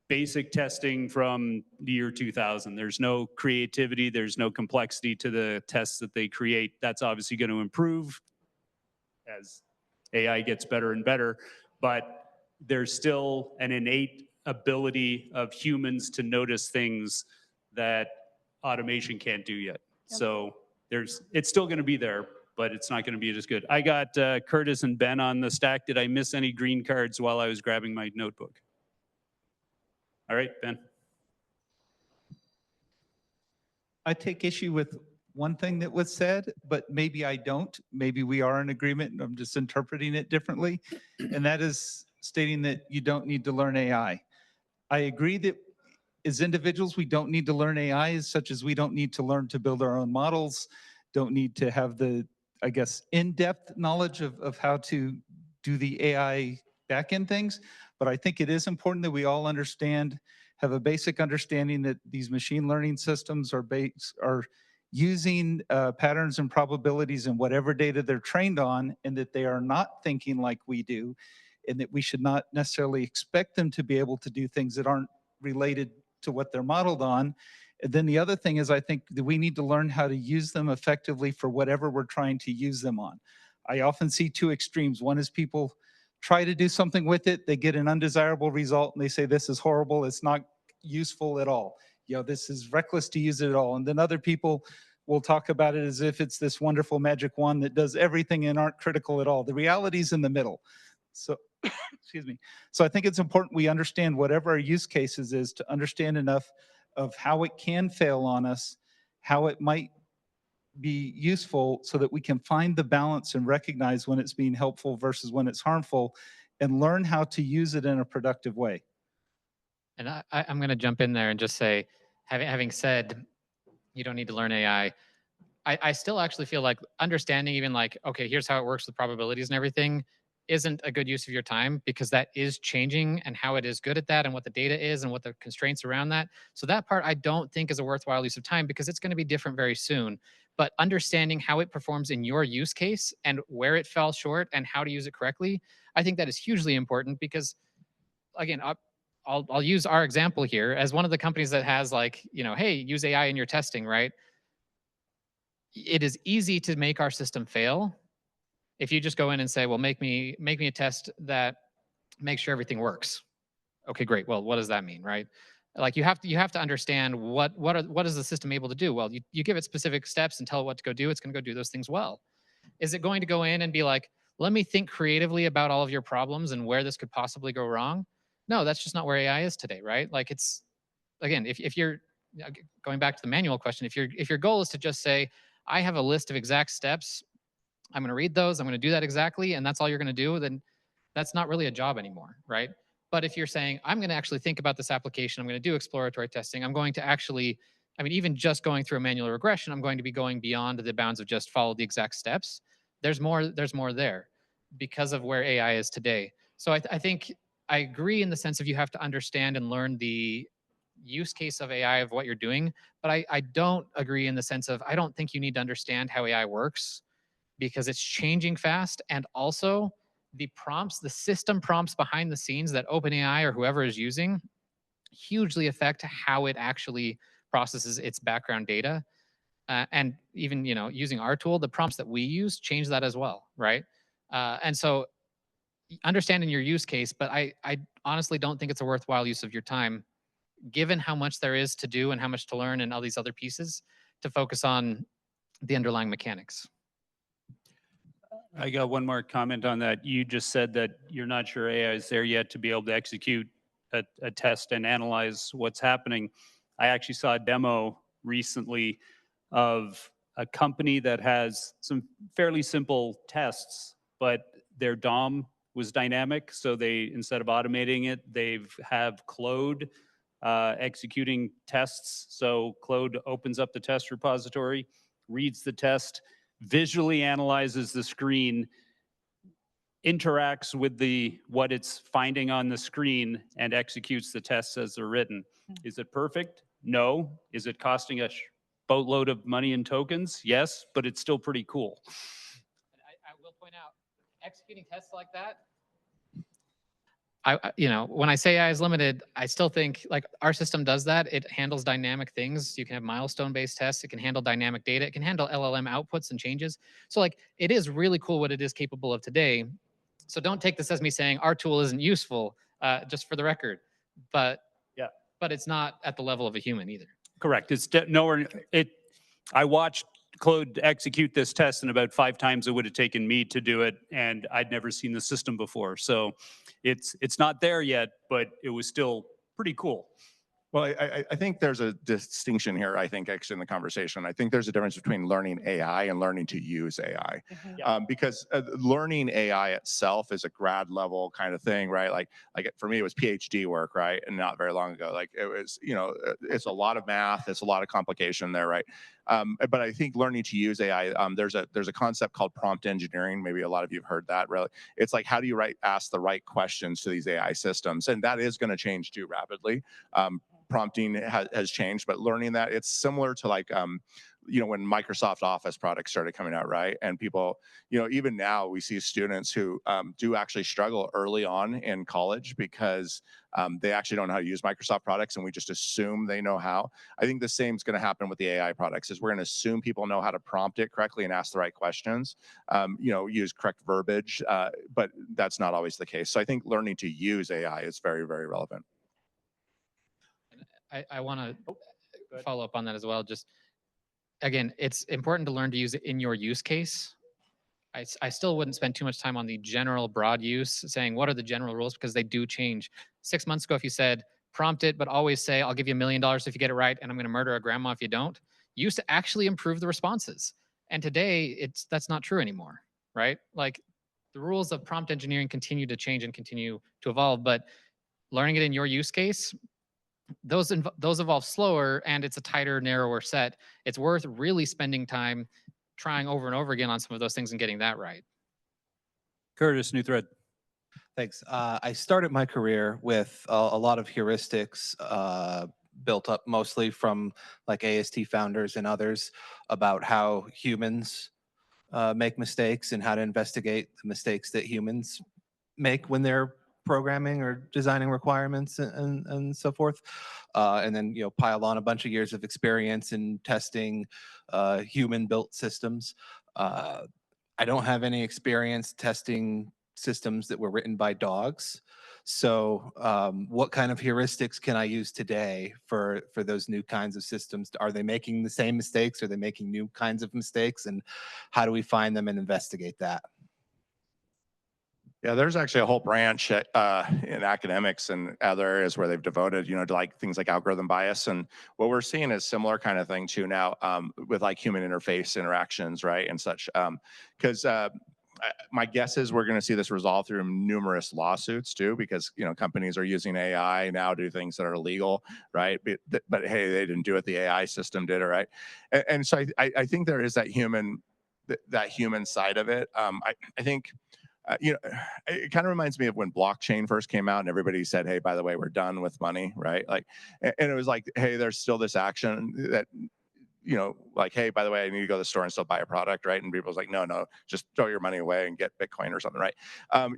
basic testing from the year 2000. There's no creativity, there's no complexity to the tests that they create. That's obviously going to improve as AI gets better and better, but there's still an innate ability of humans to notice things that automation can't do yet. Yep. So it's still going to be there, but it's not going to be as good. I got Curtis and Ben on the stack. Did I miss any green cards while I was grabbing my notebook? All right, Ben. I take issue with one thing that was said, but maybe I don't. Maybe we are in agreement and I'm just interpreting it differently. And that is stating that you don't need to learn AI. I agree that as individuals, we don't need to learn AI, such as we don't need to learn to build our own models, don't need to have the, I guess, in-depth knowledge of how to do the AI backend things. But I think it is important that we all understand, have a basic understanding that these machine learning systems are using patterns and probabilities in whatever data they're trained on, and that they are not thinking like we do, and that we should not necessarily expect them to be able to do things that aren't related to what they're modeled on. And then the other thing is, I think that we need to learn how to use them effectively for whatever we're trying to use them on. I often see two extremes. One is people try to do something with it, they get an undesirable result, and they say, this is horrible, it's not useful at all. You know, this is reckless to use it at all. And then other people will talk about it as if it's this wonderful magic wand that does everything and aren't critical at all. The reality is in the middle. So, excuse me. So I think it's important we understand whatever our use cases is, to understand enough of how it can fail on us, how it might be useful, so that we can find the balance and recognize when it's being helpful versus when it's harmful, and learn how to use it in a productive way. And I'm going to jump in there and just say, having said you don't need to learn AI, I still actually feel like understanding even like, okay, here's how it works with probabilities and everything isn't a good use of your time, because that is changing, and how it is good at that, and what the data is, and what the constraints around that. So that part I don't think is a worthwhile use of time, because it's going to be different very soon. But understanding how it performs in your use case and where it fell short and how to use it correctly, I think that is hugely important, because again, I'll use our example here as one of the companies that has like, you know, hey, use AI in your testing, right? It is easy to make our system fail if you just go in and say, well, make me a test that makes sure everything works. Okay, great. Well, what does that mean, right? Like you have to understand what is the system able to do? Well, you give it specific steps and tell it what to go do. It's going to go do those things well. Is it going to go in and be like, let me think creatively about all of your problems and where this could possibly go wrong? No, that's just not where AI is today, right? Like it's, again, if you're going back to the manual question, if your goal is to just say, I have a list of exact steps, I'm going to read those, I'm going to do that exactly, and that's all you're going to do, then that's not really a job anymore, right? But if you're saying, I'm going to actually think about this application, I'm going to do exploratory testing, I'm going to actually, I mean, even just going through a manual regression, I'm going to be going beyond the bounds of just follow the exact steps. There's more there because of where AI is today. So I think I agree in the sense of you have to understand and learn the use case of AI of what you're doing, but I don't agree in the sense of I don't think you need to understand how AI works, because it's changing fast. And also the prompts, the system prompts behind the scenes that OpenAI or whoever is using hugely affect how it actually processes its background data. And even, you know, using our tool, the prompts that we use change that as well, right? And so understanding your use case, but I honestly don't think it's a worthwhile use of your time, given how much there is to do and how much to learn and all these other pieces, to focus on the underlying mechanics. I got one more comment on that. You just said that you're not sure AI is there yet to be able to execute a test and analyze what's happening. I actually saw a demo recently of a company that has some fairly simple tests, but their DOM was dynamic. So they, instead of automating it, they've have Claude executing tests. So Claude opens up the test repository, reads the test, visually analyzes the screen, interacts with what it's finding on the screen, and executes the tests as they're written. Is it perfect? No. Is it costing a boatload of money in tokens? Yes, but it's still pretty cool. I will point out, executing tests like that, you know, when I say AI is limited, I still think like our system does that. It handles dynamic things. You can have milestone-based tests. It can handle dynamic data. It can handle LLM outputs and changes. So like, it is really cool what it is capable of today. So don't take this as me saying our tool isn't useful, just for the record. But yeah, but it's not at the level of a human either. Correct. It's nowhere. I watched Claude execute this test, and about 5 times it would have taken me to do it, and I'd never seen the system before. So it's not there yet, but it was still pretty cool. Well, I think there's a distinction here, I think, actually, in the conversation. I think there's a difference between learning AI and learning to use AI. Because learning AI itself is a grad level kind of thing, right? Like for me, it was PhD work, right? And not very long ago. Like it was, you know, it's a lot of math, it's a lot of complication there, right? But I think learning to use AI, there's a concept called prompt engineering. Maybe a lot of you have heard that. Really, it's like, how do you ask the right questions to these AI systems? And that is going to change too rapidly. Prompting has changed, but learning that, it's similar to like, you know, when Microsoft Office products started coming out, right? And people, you know, even now we see students who do actually struggle early on in college because they actually don't know how to use Microsoft products, and we just assume they know how. I think the same is going to happen with the AI products. Is we're going to assume people know how to prompt it correctly and ask the right questions, you know, use correct verbiage, but that's not always the case. So I think learning to use AI is very, very relevant. I want to follow up on that as well. Just again, it's important to learn to use it in your use case. I still wouldn't spend too much time on the general broad use, saying what are the general rules, because they do change. 6 months ago, if you said prompt it, but always say, I'll give you $1 million if you get it right, and I'm going to murder a grandma if you don't, you used to actually improve the responses. And today, that's not true anymore, right? Like the rules of prompt engineering continue to change and continue to evolve, but learning it in your use case, those evolve slower, and it's a tighter, narrower set. It's worth really spending time trying over and over again on some of those things and getting that right. Curtis, new thread. Thanks. I started my career with a lot of heuristics built up mostly from like AST founders and others about how humans make mistakes and how to investigate the mistakes that humans make when they're programming or designing requirements and so forth. And then, you know, pile on a bunch of years of experience in testing human built systems. I don't have any experience testing systems that were written by dogs. So what kind of heuristics can I use today for those new kinds of systems? Are they making the same mistakes? Are they making new kinds of mistakes? And how do we find them and investigate that? Yeah, there's actually a whole branch in academics and other areas where they've devoted, you know, to like things like algorithm bias. And what we're seeing is similar kind of thing too now with like human interface interactions, right, and such. Because my guess is we're going to see this resolved through numerous lawsuits too, because, you know, companies are using AI now to do things that are illegal, right? But hey, they didn't do it; the AI system did it, right? And so I think there is that human side of it. I think. You know, it kind of reminds me of when blockchain first came out and everybody said, hey, by the way, we're done with money, right? Like, and it was like, hey, there's still this action that, you know, like, hey, by the way, I need to go to the store and still buy a product, right? And people's like, no, no, just throw your money away and get Bitcoin or something, right?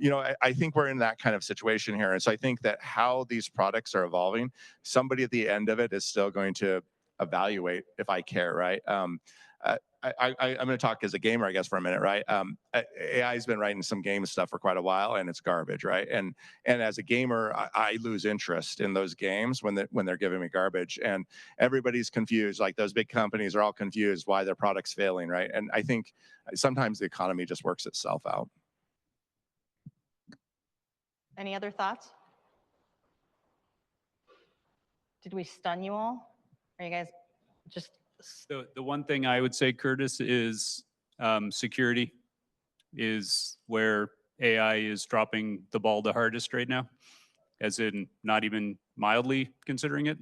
You know, I think we're in that kind of situation here. And so I think that how these products are evolving, somebody at the end of it is still going to evaluate if I care, right? I'm going to talk as a gamer, I guess, for a minute, right? AI has been writing some game stuff for quite a while, and it's garbage, right? And as a gamer, I lose interest in those games when they're giving me garbage, and everybody's confused. Like those big companies are all confused why their product's failing, right? And I think sometimes the economy just works itself out. Any other thoughts? Did we stun you all? Are you guys just... The one thing I would say, Curtis, is security is where AI is dropping the ball the hardest right now, as in not even mildly considering it.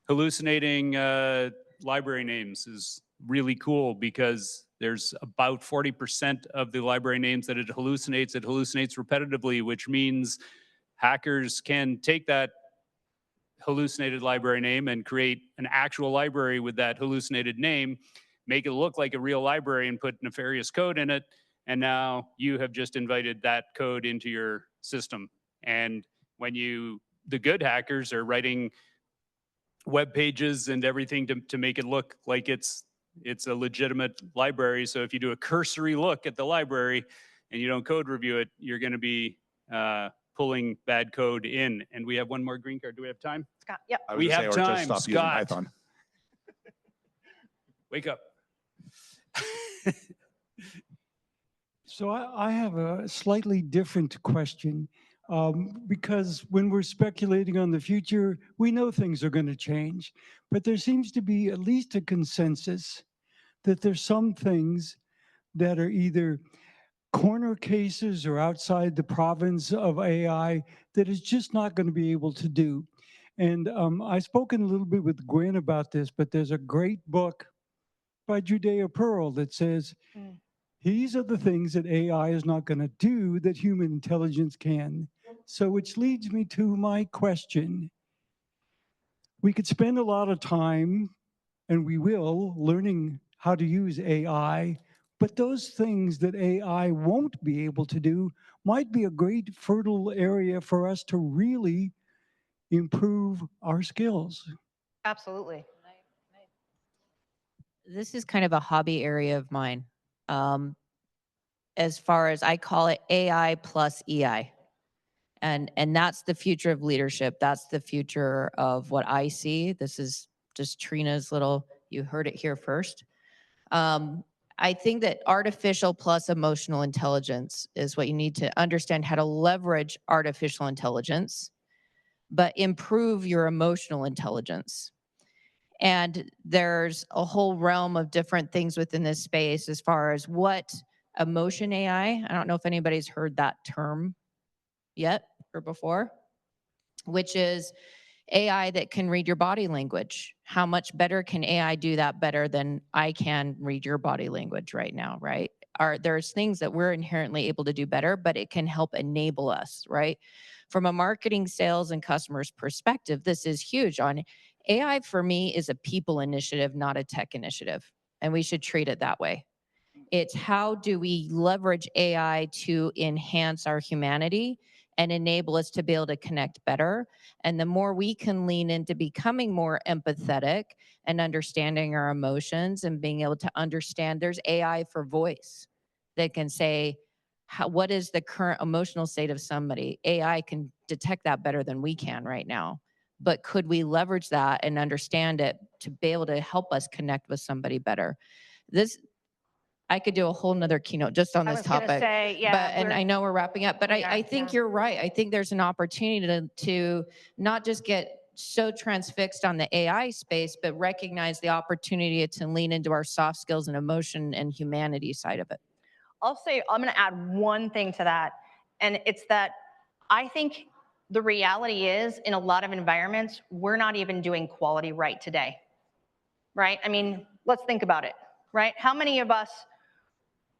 Hallucinating library names is really cool because there's about 40% of the library names that it hallucinates repetitively, which means hackers can take that hallucinated library name and create an actual library with that hallucinated name, make it look like a real library and put nefarious code in it. And now you have just invited that code into your system. And when the good hackers are writing web pages and everything to make it look like it's a legitimate library. So if you do a cursory look at the library and you don't code review it, you're going to be pulling bad code in. And we have one more green card. Do we have time? Scott, yep. We have or time, just stop using Scott. Python. Wake up. So I have a slightly different question, because when we're speculating on the future, we know things are going to change, but there seems to be at least a consensus that there's some things that are either corner cases or outside the province of AI that is just not going to be able to do. And I've spoken a little bit with Gwen about this, but there's a great book by Judea Pearl that says, these are the things that AI is not going to do that human intelligence can. So which leads me to my question. We could spend a lot of time, and we will, learning how to use AI, but those things that AI won't be able to do might be a great fertile area for us to really improve our skills. Absolutely. This is kind of a hobby area of mine. As far as I call it AI plus EI. And that's the future of leadership. That's the future of what I see. This is just Trina's little, you heard it here first. I think that artificial plus emotional intelligence is what you need to understand, how to leverage artificial intelligence, but improve your emotional intelligence. And there's a whole realm of different things within this space as far as what emotion AI, I don't know if anybody's heard that term yet or before, which is AI that can read your body language. How much better can AI do that better than I can read your body language right now, right? There's things that we're inherently able to do better, but it can help enable us, right? From a marketing, sales, and customers perspective, this is huge. On AI for me is a people initiative, not a tech initiative, and we should treat it that way. It's how do we leverage AI to enhance our humanity and enable us to be able to connect better. And the more we can lean into becoming more empathetic and understanding our emotions and being able to understand, there's AI for voice that can say, what is the current emotional state of somebody? AI can detect that better than we can right now. But could we leverage that and understand it to be able to help us connect with somebody better? I could do a whole nother keynote just on this topic. Say, yeah, but, and I know we're wrapping up, but I think you're right. I think there's an opportunity to not just get so transfixed on the AI space, but recognize the opportunity to lean into our soft skills and emotion and humanity side of it. I'll say, I'm going to add one thing to that. And it's that I think the reality is in a lot of environments, we're not even doing quality right today, right? I mean, let's think about it, right? How many of us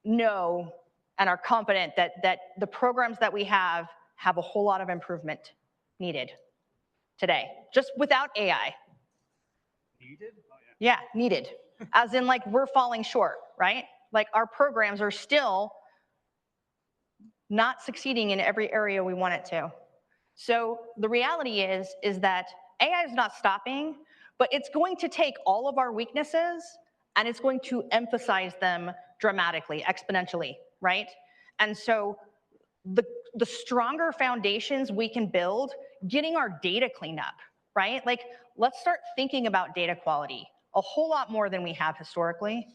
know and are confident that the programs that we have a whole lot of improvement needed today, just without AI? Needed? Oh, yeah, needed. as in like we're falling short, right? Like our programs are still not succeeding in every area we want it to. So the reality is that AI is not stopping, but it's going to take all of our weaknesses and it's going to emphasize them dramatically, exponentially, right? And so the stronger foundations we can build, getting our data cleaned up, right? Like, let's start thinking about data quality a whole lot more than we have historically,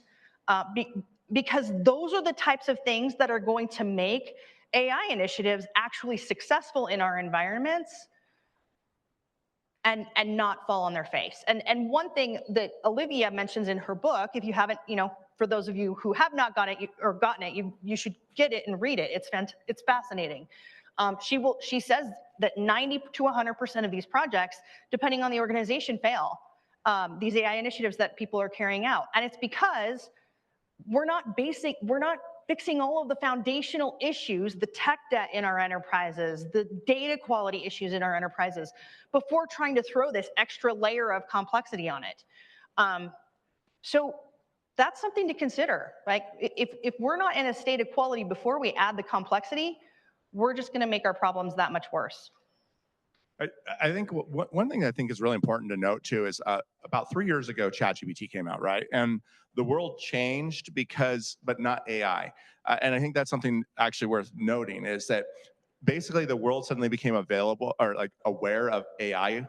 because those are the types of things that are going to make AI initiatives actually successful in our environments and not fall on their face. And one thing that Olivia mentions in her book, if you haven't, for those of you who have not got it or gotten it, you should get it and read it. It's fascinating. She says that 90 to 100% of these projects, depending on the organization, fail. These AI initiatives that people are carrying out, and it's because we're not fixing all of the foundational issues, the tech debt in our enterprises, the data quality issues in our enterprises, before trying to throw this extra layer of complexity on it. So that's something to consider. Like, if we're not in a state of quality before we add the complexity, we're just going to make our problems that much worse. I think one thing I think is really important to note too is about 3 years ago, ChatGPT came out, right? And the world changed but not AI. And I think that's something actually worth noting is that basically the world suddenly became available or like aware of AI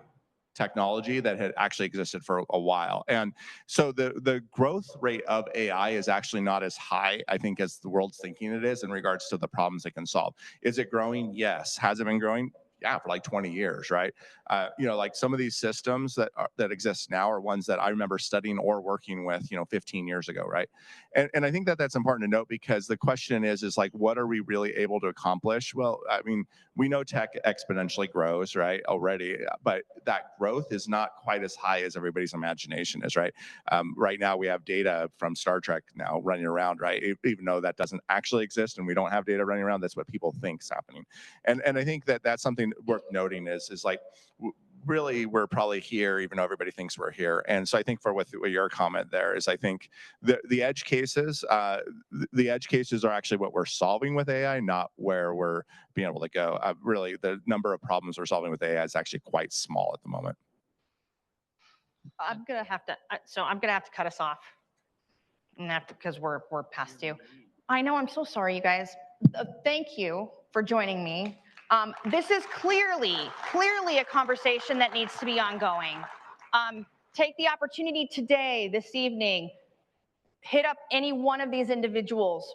technology that had actually existed for a while. And so the growth rate of AI is actually not as high, I think, as the world's thinking it is in regards to the problems it can solve. Is it growing? Yes. Has it been growing? Yeah, for like 20 years, right? Like some of these systems that exist now are ones that I remember studying or working with, 15 years ago, right? And I think that's important to note because the question is like, what are we really able to accomplish? Well, I mean, we know tech exponentially grows, right, already, but that growth is not quite as high as everybody's imagination is, right? Right now, we have data from Star Trek now running around, right? Even though that doesn't actually exist and we don't have data running around, that's what people think is happening. And I think that's something worth noting is like, really, we're probably here, even though everybody thinks we're here. And so I think with your comment there is, I think the edge cases, the edge cases are actually what we're solving with AI, not where we're being able to go. Really, the number of problems we're solving with AI is actually quite small at the moment. I'm gonna have to cut us off, because we're past due. I know. I'm so sorry, you guys. Thank you for joining me. This is clearly a conversation that needs to be ongoing. Take the opportunity today, this evening, hit up any one of these individuals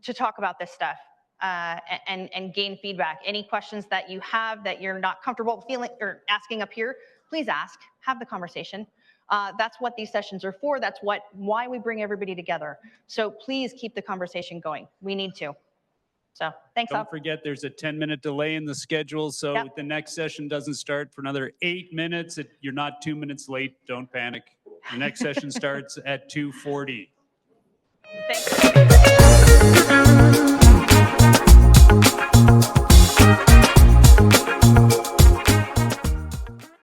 to talk about this stuff and gain feedback. Any questions that you have that you're not comfortable feeling or asking up here, please ask. Have the conversation. That's what these sessions are for. That's why we bring everybody together. So please keep the conversation going. We need to. So thanks. Don't forget there's a 10-minute delay in the schedule. So Yep. The next session doesn't start for another 8 minutes. You're not 2 minutes late. Don't panic. The next session starts at 2:40.